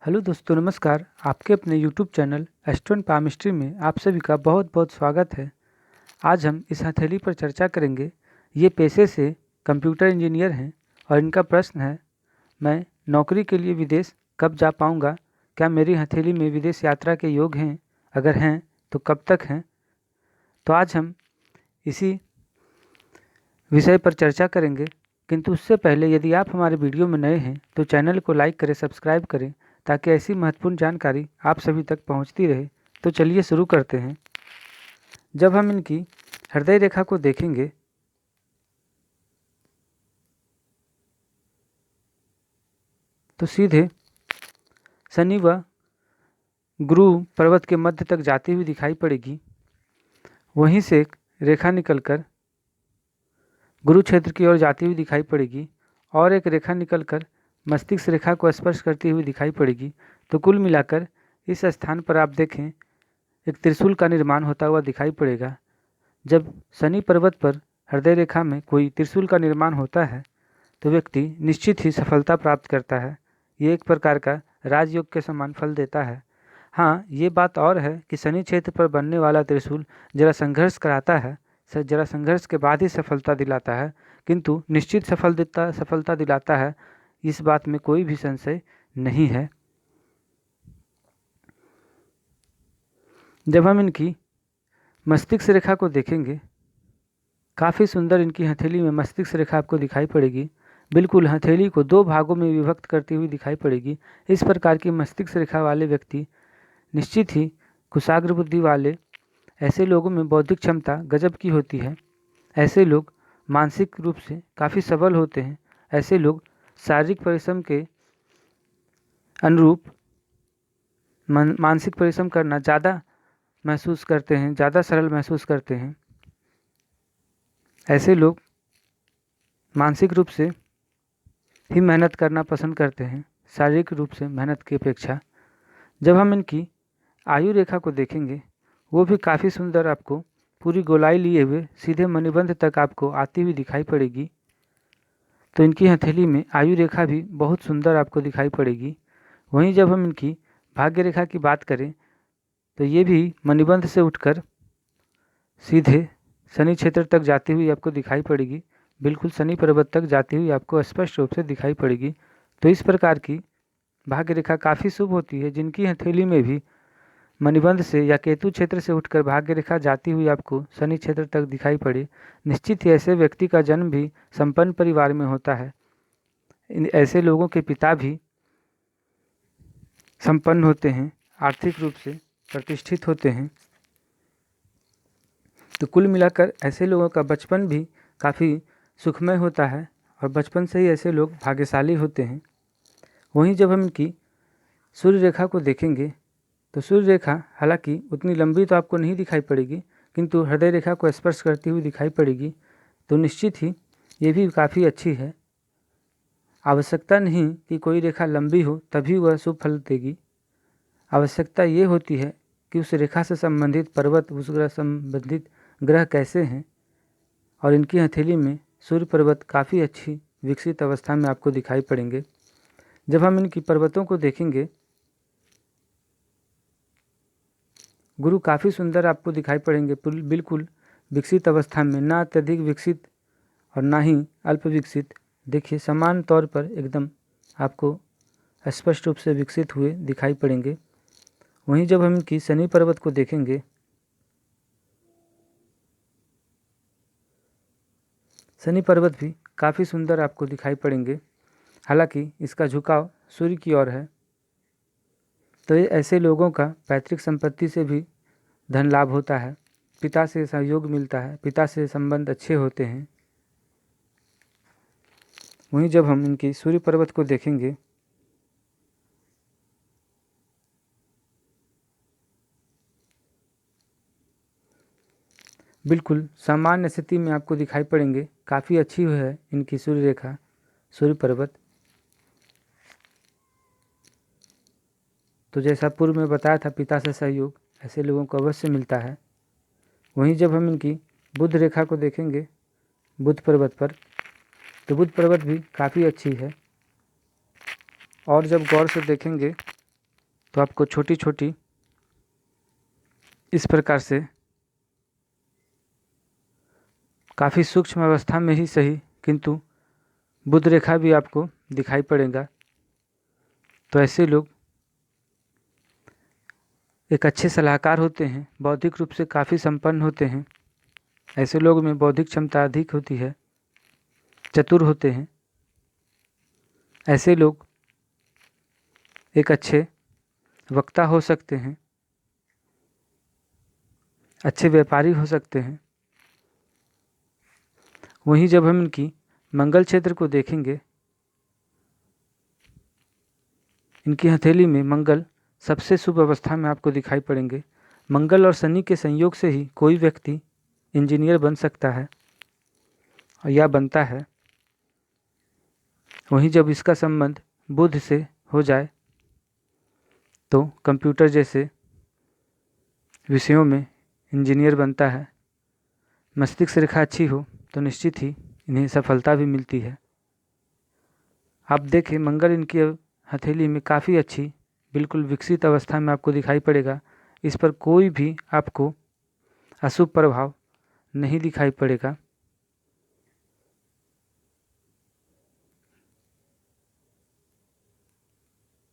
Hello दोस्तों, नमस्कार। आपके अपने यूट्यूब चैनल एस्ट्रो पामिस्ट्री में आप सभी का बहुत बहुत स्वागत है। आज हम इस हथेली पर चर्चा करेंगे। ये पेशे से कंप्यूटर इंजीनियर हैं और इनका प्रश्न है, मैं नौकरी के लिए विदेश कब जा पाऊँगा? क्या मेरी हथेली में विदेश यात्रा के योग हैं? अगर हैं तो कब तक हैं? तो आज हम इसी विषय पर चर्चा करेंगे, किंतु उससे पहले यदि आप हमारे वीडियो में नए हैं तो चैनल को लाइक करें, सब्सक्राइब करें, ताकि ऐसी महत्वपूर्ण जानकारी आप सभी तक पहुंचती रहे। तो चलिए शुरू करते हैं। जब हम इनकी हृदय रेखा को देखेंगे तो सीधे शनि व गुरु पर्वत के मध्य तक जाती हुई दिखाई पड़ेगी। वहीं से एक रेखा निकलकर गुरु क्षेत्र की ओर जाती हुई दिखाई पड़ेगी और एक रेखा निकलकर मस्तिष्क रेखा को स्पर्श करती हुई दिखाई पड़ेगी। तो कुल मिलाकर इस स्थान पर आप देखें एक त्रिशूल का निर्माण होता हुआ दिखाई पड़ेगा। जब शनि पर्वत पर हृदय रेखा में कोई त्रिशूल का निर्माण होता है तो व्यक्ति निश्चित ही सफलता प्राप्त करता है। ये एक प्रकार का राजयोग के समान फल देता है। हाँ, ये बात और है कि शनि क्षेत्र पर बनने वाला त्रिशूल जरा संघर्ष कराता है, जरा संघर्ष के बाद ही सफलता दिलाता है, किंतु निश्चित सफलता दिलाता है, इस बात में कोई भी संशय नहीं है। जब हम इनकी मस्तिष्क रेखा को देखेंगे, काफ़ी सुंदर इनकी हथेली में मस्तिष्क रेखा आपको दिखाई पड़ेगी। बिल्कुल हथेली को दो भागों में विभक्त करती हुई दिखाई पड़ेगी। इस प्रकार की मस्तिष्क रेखा वाले व्यक्ति निश्चित ही कुशाग्र बुद्धि वाले, ऐसे लोगों में बौद्धिक क्षमता गजब की होती है। ऐसे लोग मानसिक रूप से काफ़ी सबल होते हैं। ऐसे लोग शारीरिक परिश्रम के अनुरूप मानसिक परिश्रम करना ज़्यादा महसूस करते हैं, ज़्यादा सरल महसूस करते हैं। ऐसे लोग मानसिक रूप से ही मेहनत करना पसंद करते हैं, शारीरिक रूप से मेहनत की अपेक्षा। जब हम इनकी आयु रेखा को देखेंगे, वो भी काफ़ी सुंदर आपको पूरी गोलाई लिए हुए सीधे मणिबंध तक आपको आती हुई दिखाई पड़ेगी। तो इनकी हथेली में आयु रेखा भी बहुत सुंदर आपको दिखाई पड़ेगी। वहीं जब हम इनकी भाग्य रेखा की बात करें तो ये भी मणिबंध से उठकर सीधे शनि क्षेत्र तक जाती हुई आपको दिखाई पड़ेगी। बिल्कुल शनि पर्वत तक जाती हुई आपको स्पष्ट रूप से दिखाई पड़ेगी। तो इस प्रकार की भाग्य रेखा काफ़ी शुभ होती है। जिनकी हथेली में भी मणिबंध से या केतु क्षेत्र से उठकर भाग्य रेखा जाती हुई आपको शनि क्षेत्र तक दिखाई पड़े, निश्चित ही ऐसे व्यक्ति का जन्म भी संपन्न परिवार में होता है। ऐसे लोगों के पिता भी संपन्न होते हैं, आर्थिक रूप से प्रतिष्ठित होते हैं। तो कुल मिलाकर ऐसे लोगों का बचपन भी काफ़ी सुखमय होता है और बचपन से ही ऐसे लोग भाग्यशाली होते हैं। वहीं जब हम इनकी सूर्य रेखा को देखेंगे तो सूर्य रेखा हालांकि उतनी लंबी तो आपको नहीं दिखाई पड़ेगी, किंतु हृदय रेखा को स्पर्श करती हुई दिखाई पड़ेगी। तो निश्चित ही ये भी काफ़ी अच्छी है। आवश्यकता नहीं कि कोई रेखा लंबी हो तभी वह शुभ फल देगी। आवश्यकता ये होती है कि उस रेखा से संबंधित पर्वत, उस ग्रह संबंधित ग्रह कैसे हैं। और इनकी हथेली में सूर्य पर्वत काफ़ी अच्छी विकसित अवस्था में आपको दिखाई पड़ेंगे। जब हम इनकी पर्वतों को देखेंगे, गुरु काफ़ी सुंदर आपको दिखाई पड़ेंगे, बिल्कुल विकसित अवस्था में, ना अत्यधिक विकसित और ना ही अल्प विकसित। देखिए समान तौर पर एकदम आपको स्पष्ट रूप से विकसित हुए दिखाई पड़ेंगे। वहीं जब हम इनकी शनि पर्वत को देखेंगे, शनि पर्वत भी काफ़ी सुंदर आपको दिखाई पड़ेंगे। हालांकि इसका झुकाव सूर्य की ओर है। तो ये ऐसे लोगों का पैतृक संपत्ति से भी धन लाभ होता है, पिता से सहयोग मिलता है, पिता से संबंध अच्छे होते हैं। वहीं जब हम इनकी सूर्य पर्वत को देखेंगे, बिल्कुल सामान्य स्थिति में आपको दिखाई पड़ेंगे। काफ़ी अच्छी है इनकी सूर्य रेखा, सूर्य पर्वत। तो जैसा पूर्व में बताया था, पिता से सहयोग ऐसे लोगों को अवश्य मिलता है। वहीं जब हम इनकी बुध रेखा को देखेंगे बुध पर्वत पर, तो बुध पर्वत भी काफ़ी अच्छी है। और जब गौर से देखेंगे तो आपको छोटी छोटी इस प्रकार से काफ़ी सूक्ष्म अवस्था में ही सही किंतु बुध रेखा भी आपको दिखाई पड़ेगा। तो ऐसे लोग एक अच्छे सलाहकार होते हैं, बौद्धिक रूप से काफ़ी संपन्न होते हैं। ऐसे लोग में बौद्धिक क्षमता अधिक होती है, चतुर होते हैं। ऐसे लोग एक अच्छे वक्ता हो सकते हैं, अच्छे व्यापारी हो सकते हैं। वहीं जब हम इनकी मंगल क्षेत्र को देखेंगे, इनकी हथेली में मंगल सबसे शुभ अवस्था में आपको दिखाई पड़ेंगे। मंगल और शनि के संयोग से ही कोई व्यक्ति इंजीनियर बन सकता है या बनता है। वहीं जब इसका संबंध बुध से हो जाए तो कंप्यूटर जैसे विषयों में इंजीनियर बनता है। मस्तिष्क रेखा अच्छी हो तो निश्चित ही इन्हें सफलता भी मिलती है। आप देखें मंगल इनकी हथेली में काफ़ी अच्छी बिल्कुल विकसित अवस्था में आपको दिखाई पड़ेगा। इस पर कोई भी आपको अशुभ प्रभाव नहीं दिखाई पड़ेगा।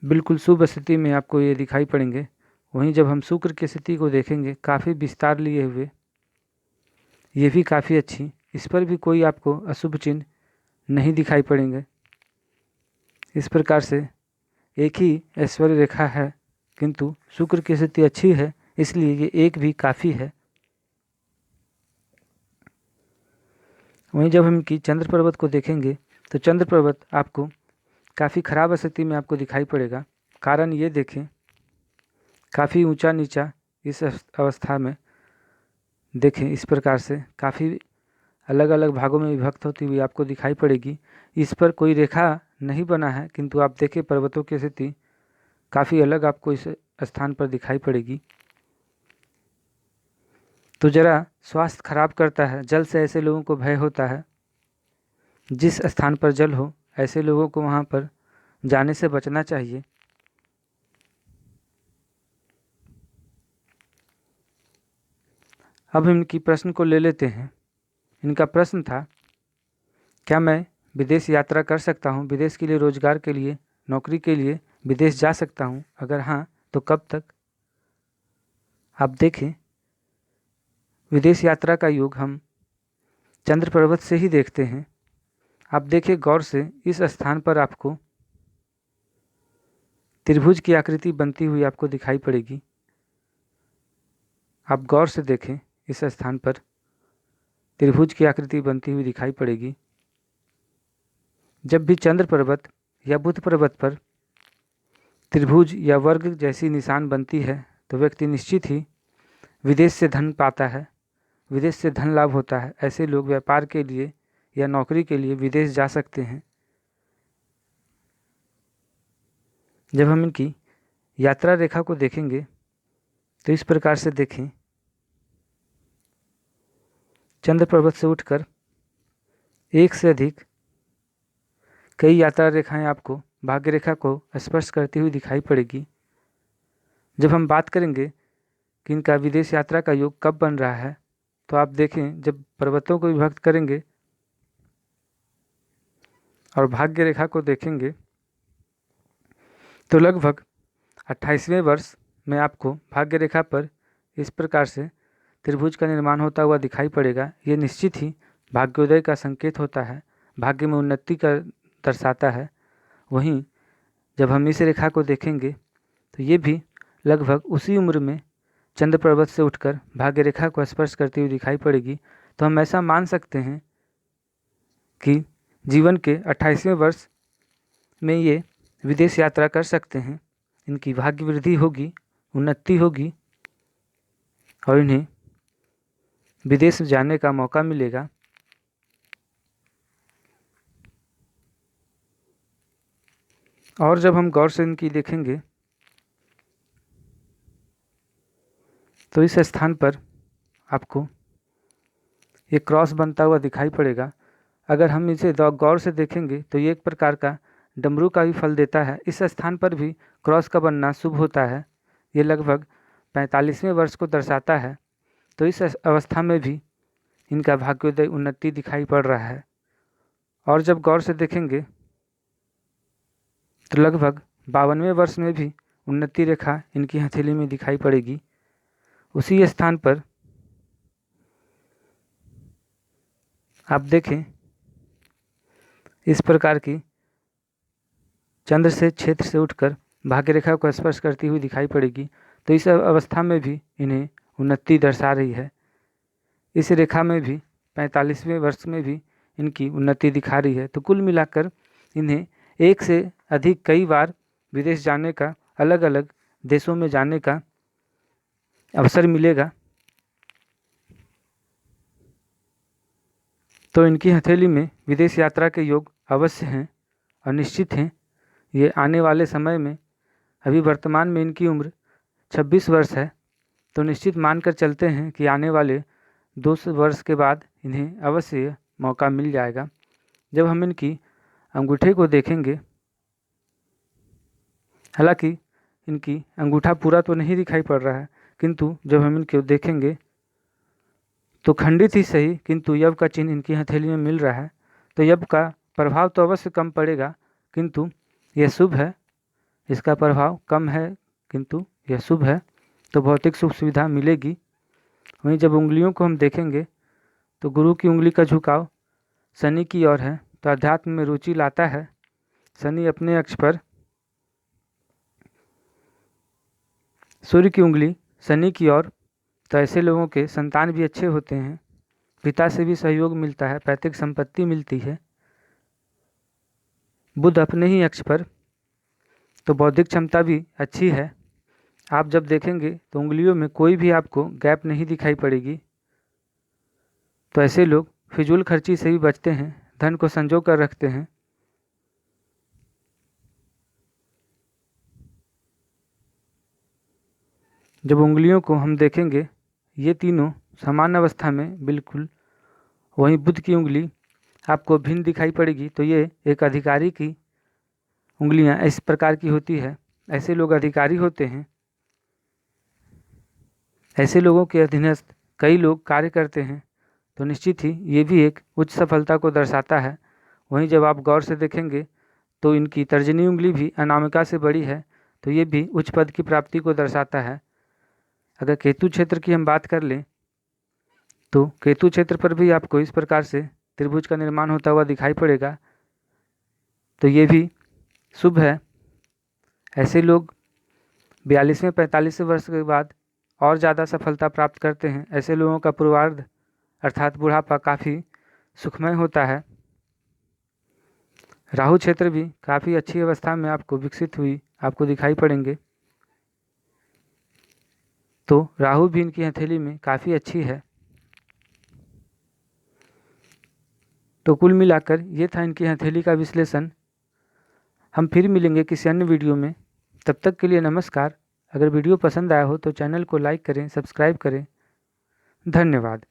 बिल्कुल शुभ स्थिति में आपको ये दिखाई पड़ेंगे। वहीं जब हम शुक्र की स्थिति को देखेंगे, काफ़ी विस्तार लिए हुए, ये भी काफ़ी अच्छी, इस पर भी कोई आपको अशुभ चिन्ह नहीं दिखाई पड़ेंगे। इस प्रकार से एक ही ऐश्वर्य रेखा है किंतु शुक्र की स्थिति अच्छी है, इसलिए ये एक भी काफ़ी है। वहीं जब हम इनकी चंद्र पर्वत को देखेंगे तो चंद्र पर्वत आपको काफ़ी ख़राब स्थिति में आपको दिखाई पड़ेगा। कारण ये देखें, काफ़ी ऊंचा नीचा इस अवस्था में देखें, इस प्रकार से काफ़ी अलग अलग भागों में विभक्त होती हुई आपको दिखाई पड़ेगी। इस पर कोई रेखा नहीं बना है किंतु आप देखें पर्वतों की स्थिति काफ़ी अलग आपको इस स्थान पर दिखाई पड़ेगी। तो ज़रा स्वास्थ्य खराब करता है, जल से ऐसे लोगों को भय होता है। जिस स्थान पर जल हो ऐसे लोगों को वहाँ पर जाने से बचना चाहिए। अब इनकी प्रश्न को ले लेते हैं। इनका प्रश्न था, क्या मैं विदेश यात्रा कर सकता हूँ? विदेश के लिए, रोजगार के लिए, नौकरी के लिए विदेश जा सकता हूँ? अगर हाँ तो कब तक? आप देखें विदेश यात्रा का योग हम चंद्र पर्वत से ही देखते हैं। आप देखिए गौर से, इस स्थान पर आपको त्रिभुज की आकृति बनती हुई आपको दिखाई पड़ेगी। आप गौर से देखें, इस स्थान पर त्रिभुज की आकृति बनती हुई दिखाई पड़ेगी। जब भी चंद्र पर्वत या बुध पर्वत पर त्रिभुज या वर्ग जैसी निशान बनती है तो व्यक्ति निश्चित ही विदेश से धन पाता है, विदेश से धन लाभ होता है। ऐसे लोग व्यापार के लिए या नौकरी के लिए विदेश जा सकते हैं। जब हम इनकी यात्रा रेखा को देखेंगे तो इस प्रकार से देखें, चंद्र पर्वत से उठकर एक से अधिक कई यात्रा रेखाएं आपको भाग्य रेखा को स्पर्श करती हुई दिखाई पड़ेगी। जब हम बात करेंगे कि इनका विदेश यात्रा का योग कब बन रहा है, तो आप देखें जब पर्वतों को विभक्त करेंगे और भाग्य रेखा को देखेंगे तो लगभग 28वें वर्ष में आपको भाग्य रेखा पर इस प्रकार से त्रिभुज का निर्माण होता हुआ दिखाई पड़ेगा। ये निश्चित ही भाग्योदय का संकेत होता है, भाग्य में उन्नति का दर्शाता है। वहीं जब हम इस रेखा को देखेंगे तो ये भी लगभग उसी उम्र में चंद्र पर्वत से उठकर भाग्य रेखा को स्पर्श करती हुई दिखाई पड़ेगी। तो हम ऐसा मान सकते हैं कि जीवन के 28वें वर्ष में ये विदेश यात्रा कर सकते हैं। इनकी भाग्य वृद्धि होगी, उन्नति होगी और इन्हें विदेश जाने का मौका मिलेगा। और जब हम गौर से इनकी देखेंगे तो इस स्थान पर आपको ये क्रॉस बनता हुआ दिखाई पड़ेगा। अगर हम इसे गौर से देखेंगे तो ये एक प्रकार का डमरू का भी फल देता है। इस स्थान पर भी क्रॉस का बनना शुभ होता है। ये लगभग 45वें वर्ष को दर्शाता है। तो इस अवस्था में भी इनका भाग्योदय उन्नति दिखाई पड़ रहा है। और जब गौर से देखेंगे तो लगभग 52वें वर्ष में भी उन्नति रेखा इनकी हथेली में दिखाई पड़ेगी। उसी स्थान पर आप देखें इस प्रकार की चंद्र से क्षेत्र से उठकर भाग्य रेखा को स्पर्श करती हुई दिखाई पड़ेगी। तो इस अवस्था में भी इन्हें उन्नति दर्शा रही है। इस रेखा में भी 45वें वर्ष में भी इनकी उन्नति दिखा रही है। तो कुल मिलाकर इन्हें एक से अधिक कई बार विदेश जाने का, अलग अलग देशों में जाने का अवसर मिलेगा। तो इनकी हथेली में विदेश यात्रा के योग अवश्य हैं और निश्चित हैं। ये आने वाले समय में, अभी वर्तमान में इनकी उम्र 26 वर्ष है, तो निश्चित मानकर चलते हैं कि आने वाले 2 वर्ष के बाद इन्हें अवश्य मौका मिल जाएगा। जब हम इनकी अंगूठे को देखेंगे, हालांकि इनकी अंगूठा पूरा तो नहीं दिखाई पड़ रहा है, किंतु जब हम इनको देखेंगे तो खंडित ही सही, किंतु यव का चिन्ह इनकी हथेली में मिल रहा है। तो यव का प्रभाव तो अवश्य कम पड़ेगा, किंतु यह शुभ है। इसका प्रभाव कम है किंतु यह शुभ है, तो भौतिक सुख सुविधा मिलेगी। वहीं जब उंगलियों को हम देखेंगे तो गुरु की उंगली का झुकाव शनि की ओर है, तो अध्यात्म में रुचि लाता है। शनि अपने अक्ष पर, सूर्य की उंगली शनि की ओर, तो ऐसे लोगों के संतान भी अच्छे होते हैं, पिता से भी सहयोग मिलता है, पैतृक संपत्ति मिलती है। बुध अपने ही अक्ष पर, तो बौद्धिक क्षमता भी अच्छी है। आप जब देखेंगे तो उंगलियों में कोई भी आपको गैप नहीं दिखाई पड़ेगी। तो ऐसे लोग फिजूल खर्ची से भी बचते हैं, धन को संजो कर रखते हैं। जब उंगलियों को हम देखेंगे, ये तीनों समान अवस्था में बिल्कुल, वहीं बुध की उंगली आपको भिन्न दिखाई पड़ेगी। तो ये एक अधिकारी की उंगलियां इस प्रकार की होती है। ऐसे लोग अधिकारी होते हैं। ऐसे लोगों के अधीनस्थ कई लोग कार्य करते हैं, तो निश्चित ही ये भी एक उच्च सफलता को दर्शाता है। वहीं जब आप गौर से देखेंगे तो इनकी तर्जनी उंगली भी अनामिका से बड़ी है, तो ये भी उच्च पद की प्राप्ति को दर्शाता है। अगर केतु क्षेत्र की हम बात कर लें तो केतु क्षेत्र पर भी आपको इस प्रकार से त्रिभुज का निर्माण होता हुआ दिखाई पड़ेगा, तो ये भी शुभ है। ऐसे लोग 42वें 45वें वर्ष के बाद और ज़्यादा सफलता प्राप्त करते हैं। ऐसे लोगों का पूर्वार्ध अर्थात बुढ़ापा काफ़ी सुखमय होता है। राहु क्षेत्र भी काफ़ी अच्छी अवस्था में आपको विकसित हुई आपको दिखाई पड़ेंगे, तो राहु भी इनकी हथेली में काफ़ी अच्छी है। तो कुल मिलाकर ये था इनकी हथेली का विश्लेषण। हम फिर मिलेंगे किसी अन्य वीडियो में, तब तक के लिए नमस्कार। अगर वीडियो पसंद आया हो तो चैनल को लाइक करें, सब्सक्राइब करें। धन्यवाद।